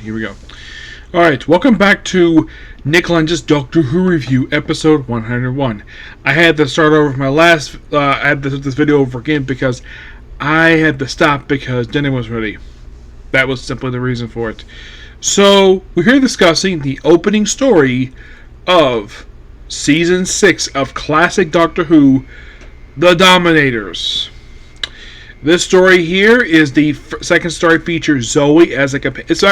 here we go. Alright, welcome back to Nick Lenz's Doctor Who Review, episode 101. I had to start over my last, I had to do this video over again because I had to stop because dinner was ready. That was simply the reason for it. So, we're here discussing the opening story of Season 6 of classic Doctor Who, The Dominators. This story here is the second story, features Zoe as a companion. This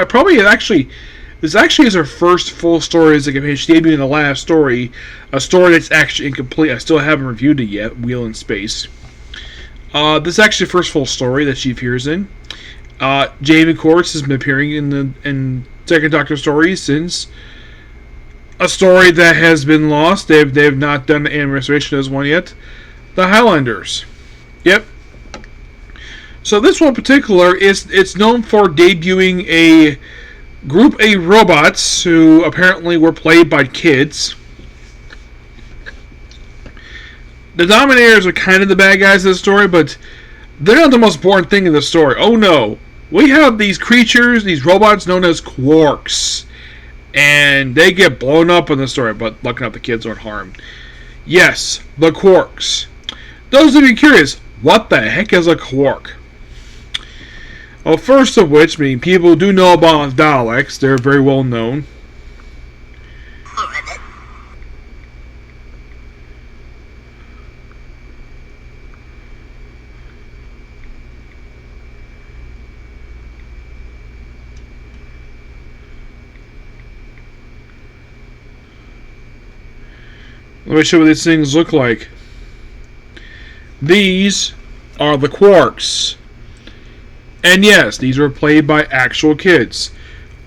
actually is her first full story as a companion. She debuted in the last story, a story that's actually incomplete. I still haven't reviewed it yet, Wheel in Space. This is actually the first full story that she appears in. Jamie, of course, has been appearing in Second Doctor stories since a story that has been lost. They've not done an restoration as one yet. The Highlanders. Yep. So this one in particular it's known for debuting a group of robots who apparently were played by kids. The Dominators are kind of the bad guys of the story, but they're not the most important thing in the story. Oh no. We have these creatures, these robots known as quarks. And they get blown up in the story, but lucky enough the kids aren't harmed. Yes, the quarks. Those of you curious, what the heck is a quark? Well, first of which, people do know about Daleks. They're very well known. Let me show you what these things look like. These are the quarks. And yes, these were played by actual kids.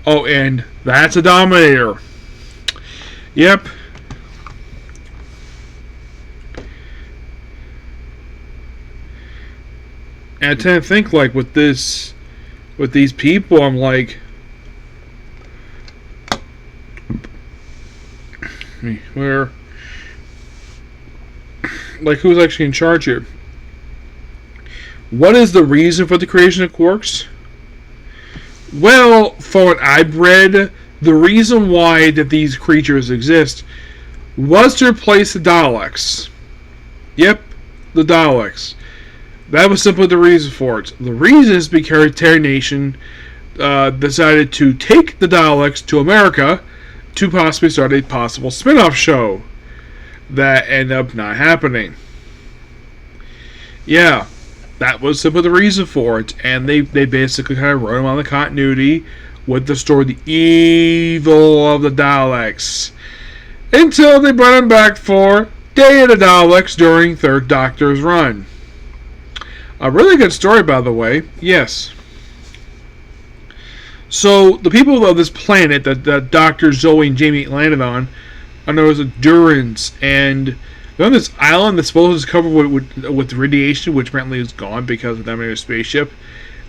Oh, and that's a Dominator. Yep. And I tend to think, like, with these people, I'm like, where, like, who's actually in charge here? What is the reason for the creation of quarks? Well, from what I've read, the reason why that these creatures exist was to replace the Daleks. Yep, the Daleks. That was simply the reason for it. The reason is because Terry Nation decided to take the Daleks to America to possibly start a possible spin-off show. That ended up not happening. Yeah. That was simply the reason for it, and they basically kind of wrote them on the continuity with the story, The Evil of the Daleks, until they brought him back for Day of the Daleks during Third Doctor's run. A really good story, by the way. Yes. So, the people of this planet that Dr. Zoe and Jamie landed on are known as Durans, and they're on this island that's supposed to be covered with radiation, which apparently is gone because of them in a spaceship.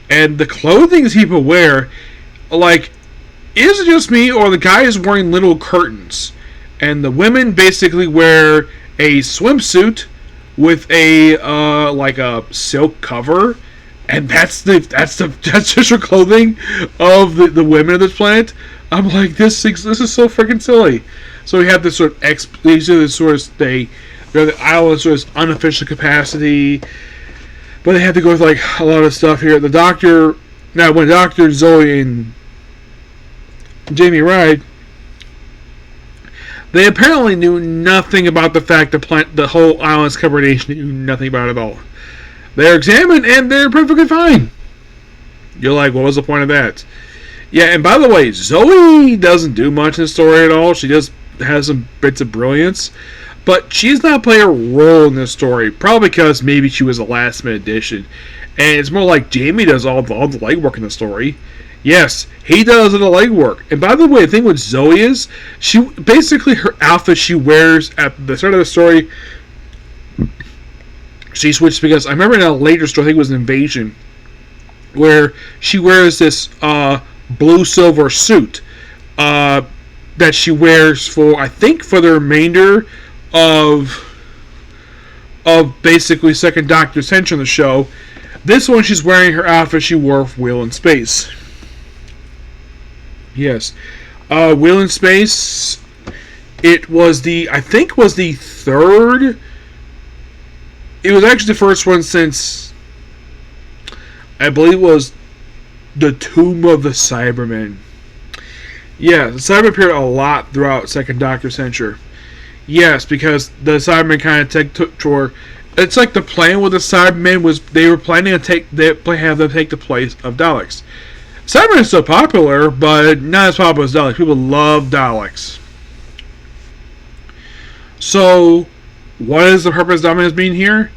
And the clothing that people wear, like, is it just me, or the guy is wearing little curtains? And the women basically wear a swimsuit with a like a silk cover, and that's just clothing of the women of this planet. I'm like, this is so freaking silly. So we have this sort of they're the island's sort of unofficial capacity, but they have to go with like a lot of stuff here. When Dr. Zoe and Jamie arrived, they apparently knew nothing about the fact the whole island's covered radiation. Knew nothing about it at all. They're examined and they're perfectly fine. You're like, what was the point of that? Yeah, and by the way, Zoe doesn't do much in the story at all. She just has some bits of brilliance. But she's not playing a role in this story, probably because maybe she was a last-minute addition. And it's more like Jamie does all the legwork in the story. Yes, he does all the legwork. And by the way, the thing with Zoe is, she basically her outfit she wears at the start of the story, she switched because I remember in a later story, I think it was an Invasion, where she wears this blue-silver suit that she wears for the remainder of basically Second Doctor's tension on the show. This one, she's wearing her outfit she wore for Wheel in Space. Yes. Wheel in Space. It was I think was the third. It was actually the first one since, I believe it was the Tomb of the Cybermen. Yeah, the Cybermen appeared a lot throughout Second Doctor Censure. Yes, because the Cybermen kind of took toward. It's like the plan with the Cybermen was they were planning to have them take the place of Daleks. Cybermen is still popular, but not as popular as Daleks. People love Daleks. So, what is the purpose of Dominators being here?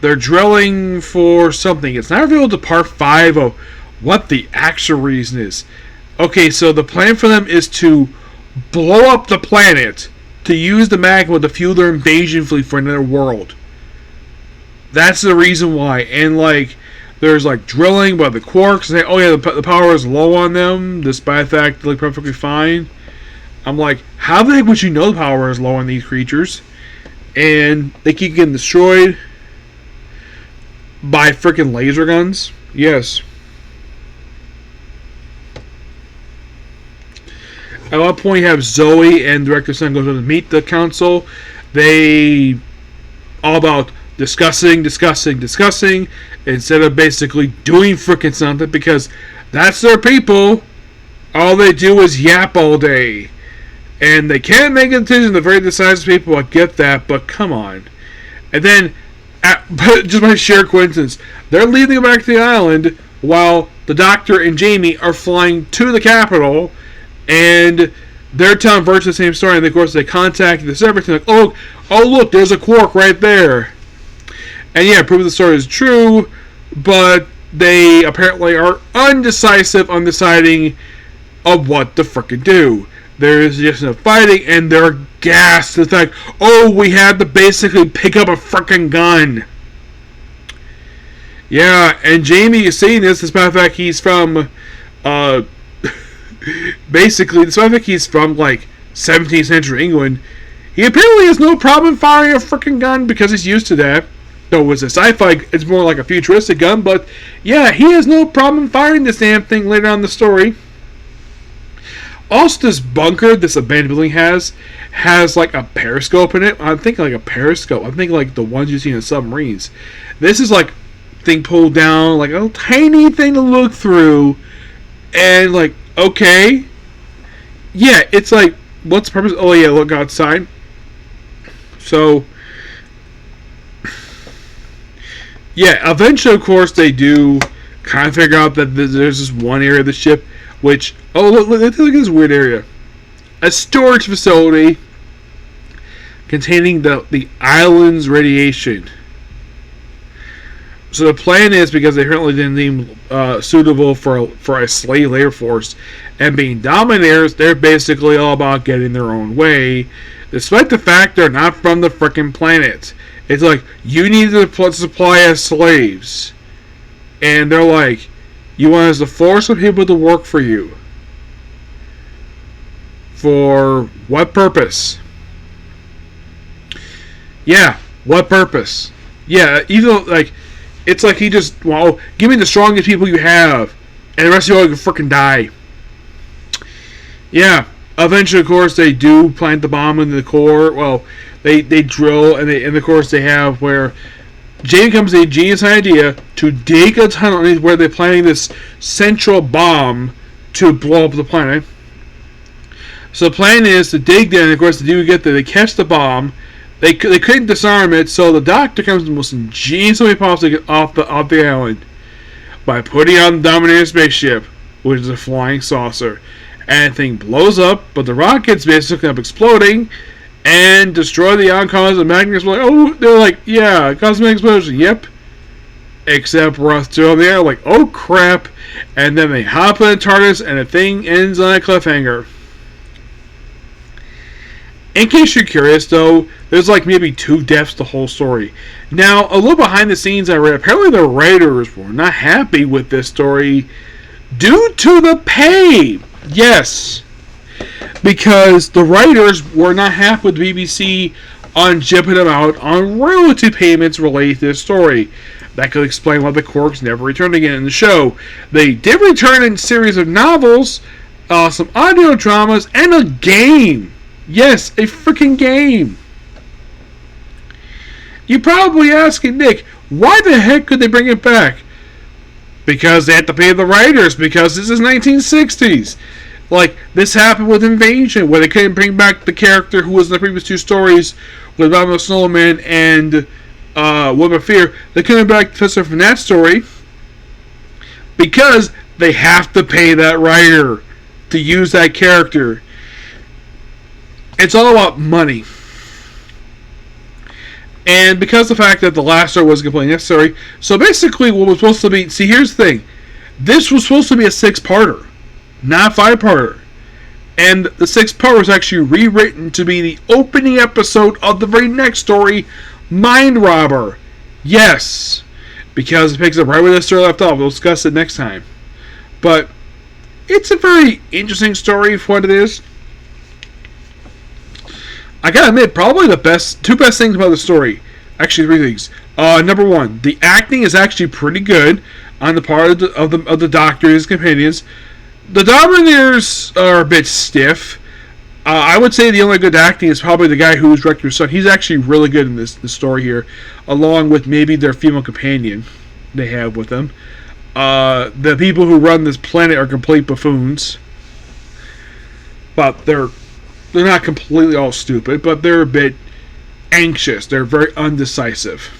They're drilling for something. It's not revealed to part 5 of what the actual reason is. Okay, so the plan for them is to blow up the planet to use the magma to fuel their invasion fleet for another world. That's the reason why. And there's drilling by the quarks and oh yeah, the power is low on them, despite the fact they look perfectly fine. I'm like, how the heck would you know the power is low on these creatures? And they keep getting destroyed by freaking laser guns. Yes. At one point, you have Zoe and Director Sun go to meet the council. They all about discussing instead of basically doing freaking something, because that's their people. All they do is yap all day. And they can't make a decision. They're very decisive people. I get that, but come on. And then, just by sheer coincidence, they're leaving back to the island while the Doctor and Jamie are flying to the capital, and they're telling virtually the same story. And of course, they contact the servant like, oh, look, there's a quark right there. And yeah, prove the story is true, but they apparently are undecisive on deciding of what to frickin' do. There is just no fighting, and they're gassed. It's like, oh, we had to basically pick up a frickin' gun. Yeah, and Jamie is seeing this, despite the fact he's from, basically, despite the fact he's from, 17th century England, he apparently has no problem firing a frickin' gun because he's used to that. Though it's a sci-fi, it's more like a futuristic gun, but yeah, he has no problem firing this damn thing later on in the story. Also, this bunker, this abandoned building has a periscope in it. I'm thinking a periscope. I'm thinking the ones you see in submarines. This is thing pulled down, a tiny thing to look through, and okay, yeah, it's what's the purpose? Oh yeah, look outside. So yeah, eventually, of course, they do kind of figure out that there's this one area of the ship which, oh, look at this weird area. A storage facility containing the island's radiation. So the plan is, because they apparently didn't deem suitable for a slave labor force, and being Dominators, they're basically all about getting their own way, despite the fact they're not from the frickin' planet. It's you need to supply us slaves. And they're like, you want us to force some people to work for you. For what purpose? Yeah, what purpose? Yeah, even though, it's he just, well, give me the strongest people you have, and the rest of you all can freaking die. Yeah, eventually, of course, they do plant the bomb in the core. Well, they drill, and of course, they have where Jamie comes with a genius idea to dig a tunnel where they're planting this central bomb to blow up the planet. So the plan is to dig there, and of course, to do get there, they catch the bomb. They couldn't disarm it, so the Doctor comes with the most ingenious way possible to get off the island by putting on the Dominator spaceship, which is a flying saucer. And the thing blows up, but the rockets basically end up exploding and destroy the ion columns. The magnets were they're like, yeah, cosmic explosion, yep. Except we're still there, oh crap. And then they hop in the TARDIS, and the thing ends on a cliffhanger. In case you're curious, though, there's maybe 2 deaths to the whole story. Now, a little behind the scenes I read, apparently the writers were not happy with this story due to the pay. Yes. Because the writers were not happy with the BBC on jumping them out on royalty payments related to this story. That could explain why the Quarks never returned again in the show. They did return in a series of novels some audio dramas, and a game. Yes, a freaking game. You're probably asking, Nick, why the heck could they bring it back? Because they had to pay the writers, because this is 1960s. Like, this happened with Invasion, where they couldn't bring back the character who was in the previous two stories with Robert Snowman and Web of Fear. They couldn't bring back the Professor from that story because they have to pay that writer to use that character. It's all about money. And because of the fact that the last story wasn't completely necessary, so basically what was supposed to be... See, here's the thing. This was supposed to be a 6-parter, not a 5-parter. And the 6-part was actually rewritten to be the opening episode of the very next story, Mind Robber. Yes, because it picks up right where the story left off. We'll discuss it next time. But it's a very interesting story for what it is. I gotta admit, probably the two best things about the story. Actually, 3 things. Number 1, the acting is actually pretty good on the part of the Doctor and his companions. The Dominators are a bit stiff. I would say the only good acting is probably the guy who's Rector's son. He's actually really good in this story here, along with maybe their female companion they have with them. The people who run this planet are complete buffoons, but they're not completely all stupid, but they're a bit anxious. They're very undecisive.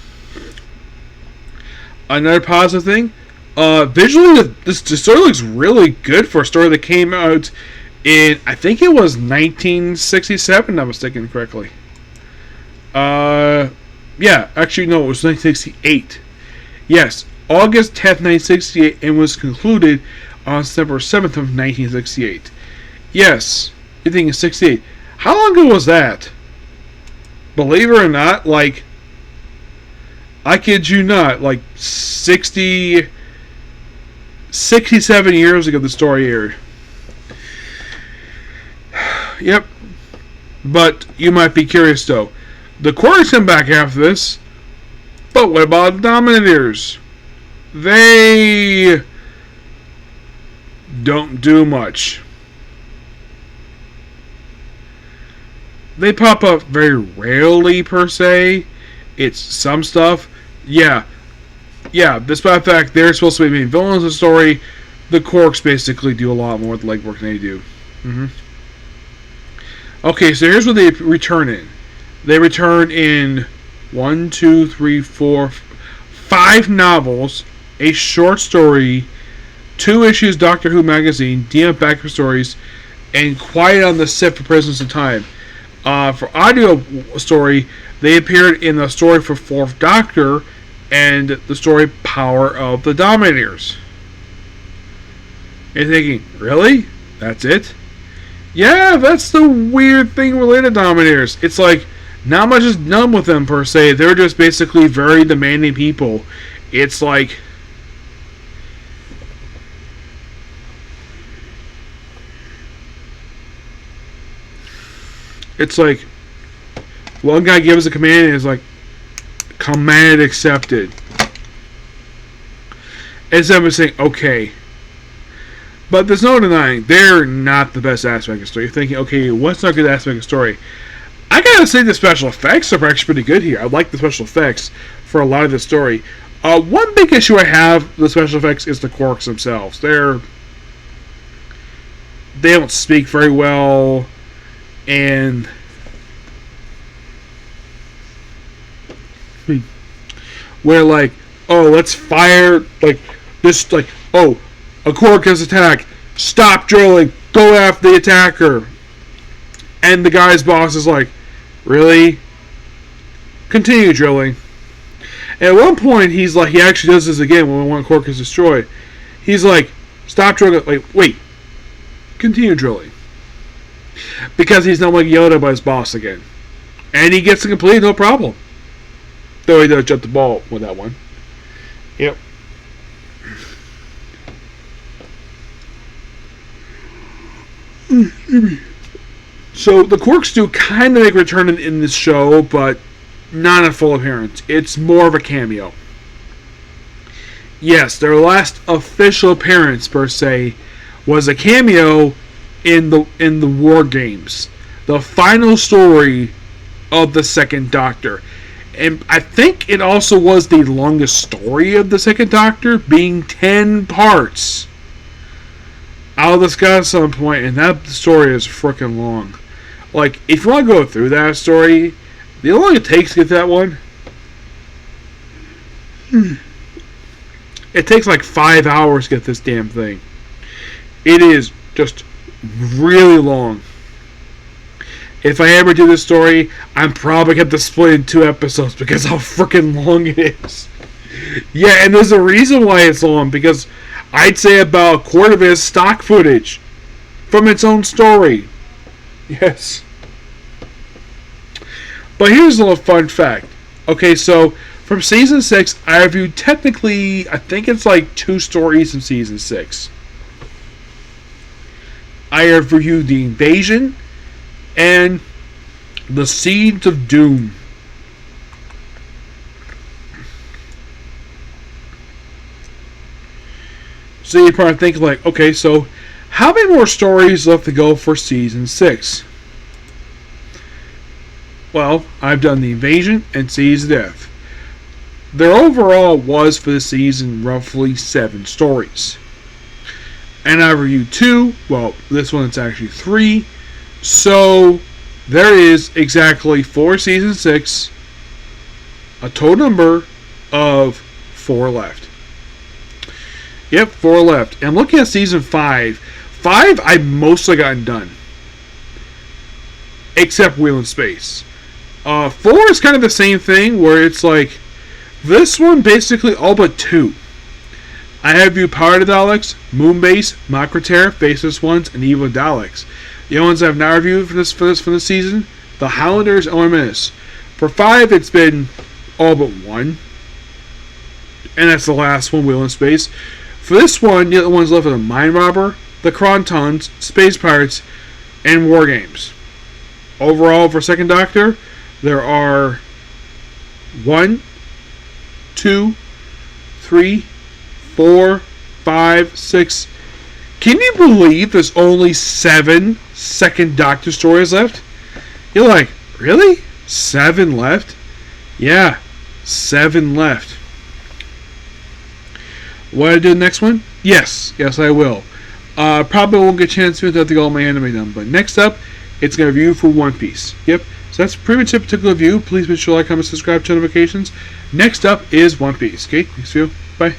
Another positive thing, visually, this story looks really good for a story that came out in, I think it was 1967, if I'm mistaken correctly. Yeah, actually, no, it was 1968. Yes, August 10th, 1968, and was concluded on September 7th of 1968. Yes. You're thinking 68. How long ago was that? Believe it or not, like, I kid you not, like 67 years ago the story aired. Yep. But you might be curious though. The Quarries come back after this, but what about the Dominators? They don't do much. They pop up very rarely, per se. It's some stuff. Yeah, despite the fact they're supposed to be main villains of the story, the Quarks basically do a lot more of the legwork than they do. Okay, so here's what they return in. They return in 1, 2, 3, 4, 5 novels, a short story, 2 issues Doctor Who magazine, DM backup stories, and Quiet on the Set for Prisoners of Time. For audio story, they appeared in the story for 4th Doctor and the story Power of the Dominators. You're thinking, really? That's it? Yeah, that's the weird thing related to Dominators. It's like, not much is done with them per se. They're just basically very demanding people. It's like... It's like, one guy gives a command and it's like, command accepted. And someone saying, okay. But there's no denying, they're not the best aspect of the story. You're thinking, okay, what's not a good aspect of the story? I gotta say the special effects are actually pretty good here. I like the special effects for a lot of the story. One big issue I have with the special effects is the Quarks themselves. They don't speak very well. And where like, oh, let's fire like this, like, oh, a Quark has attacked, stop drilling, go after the attacker, and the guy's boss is like, really? Continue drilling. And at one point he's like, he actually does this again when one Quark is destroyed. He's like, stop drilling, like, wait, continue drilling. Because he's not like Yoda by his boss again. And he gets it complete, no problem. Though he does jump the ball with that one. Yep. So the Quarks do kind of make a return in this show, but not a full appearance. It's more of a cameo. Yes, their last official appearance, per se, was a cameo in the War Games, the final story of the Second Doctor. And I think it also was the longest story of the Second Doctor, being 10 parts. I'll discuss at some point, and that story is freaking long. Like, if you want to go through that story, the only it takes to get that one, it takes like 5 hours to get this damn thing. It is just really long. If I ever do this story, I'm probably going to split it in 2 episodes because how freaking long it is. Yeah, and there's a reason why it's long, because I'd say about a quarter of it is stock footage from its own story. Yes. But here's a little fun fact. Okay, so from season 6, I reviewed technically, I think it's like 2 stories in season 6. I have reviewed The Invasion and The Seeds of Doom. So you're probably thinking like, okay, so how many more stories left to go for season 6? Well, I've done The Invasion and Seeds of Death. There overall was for the season roughly 7 stories. And I reviewed 2, well, this one it's actually 3. So there is exactly 4 season 6, a total number of 4 left. Yep, 4 left. And looking at season 5, I've mostly gotten done. Except Wheel in Space. 4 is kind of the same thing, where it's like, this one basically all but 2. I have reviewed Power of the Daleks, Moonbase, Macroterra, Faceless Ones, and Evil Daleks. The only ones I've not reviewed for this season, The Highlanders and Menace. For 5, it's been all but 1. And that's the last one, Wheel in Space. For this one, the other ones left are the Mind Robber, the Krontons, Space Pirates, and War Games. Overall, for Second Doctor, there are 1, 2, 3, 4, 5, 6. Can you believe there's only 7 Second Doctor stories left? You're like, really? 7 left? Yeah, 7 left. Will I do the next one? Yes, I will. Probably won't get a chance to have to get all my anime done. But next up, it's going to review for One Piece. Yep, so that's pretty much a particular review. Please make sure to like, comment, subscribe, turn notifications. Next up is One Piece. Okay, thanks for you. Bye.